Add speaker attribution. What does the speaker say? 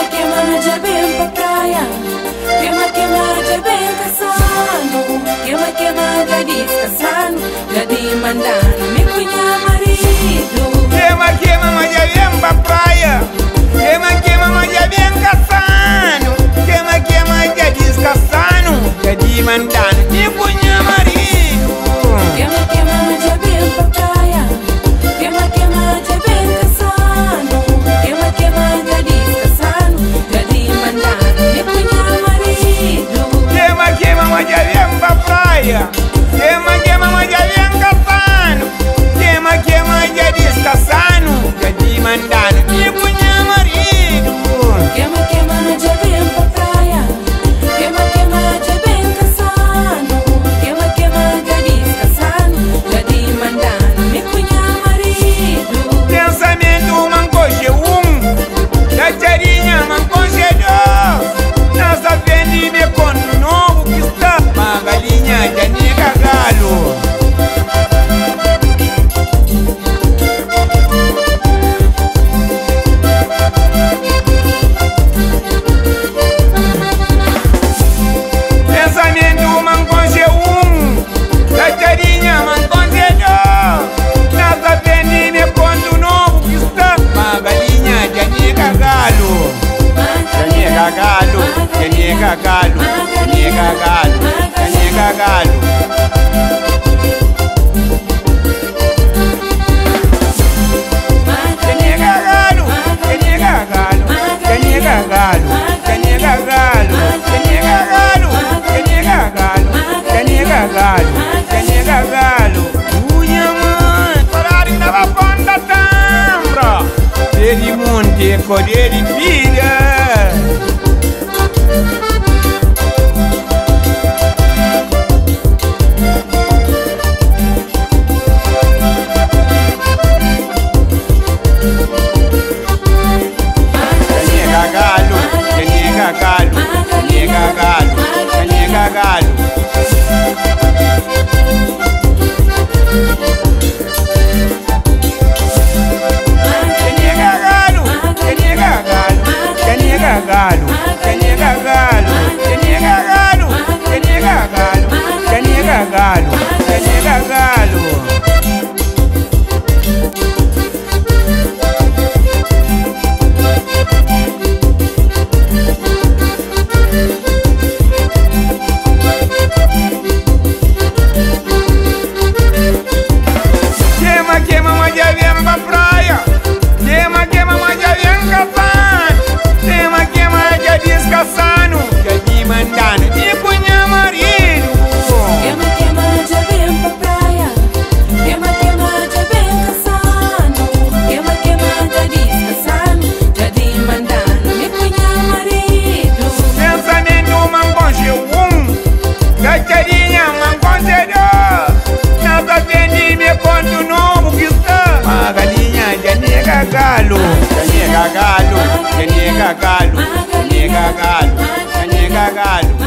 Speaker 1: queima, já vem pra praia. Queima, já vem caçando. Queima, já descansando. Já de mandando, me cunha marido.
Speaker 2: Queima, já vem pra praia. Queima, já vem caçando. Queima, já descansando. Já de mandando, me cunha marido.
Speaker 1: Queima, já vem pra praia. Queima, já vem caçando. Queima, já descansando. Já de mandando, me cunha marido.
Speaker 2: Queima, já vem pra praia. Queima, já vem caçando. Queima, já descansando. Já de mandando, me cunha marido.
Speaker 1: Queima, já vem pra praia. Queima, já vem caçando. Queima, já descansando. Já de mandando, me cunha marido.
Speaker 2: Pensamento mancoche da carinha mancoche dois. Nessa vende me conto novo que está uma galinha de nega galo. Pensamento mancoche da carinha mancoche dois. Nessa vende me conto novo que está uma galinha de nega galo. Nega galo, nega galo, nega galo, nega galo. Nega galo, nega galo, nega galo, nega galo, nega galo, nega galo, nega galo, nega galo. Uia mãe, corari tava ponta tambra. Dele monte, corere filha. Galo, nega galo, nega galo, nega galo, nega galo.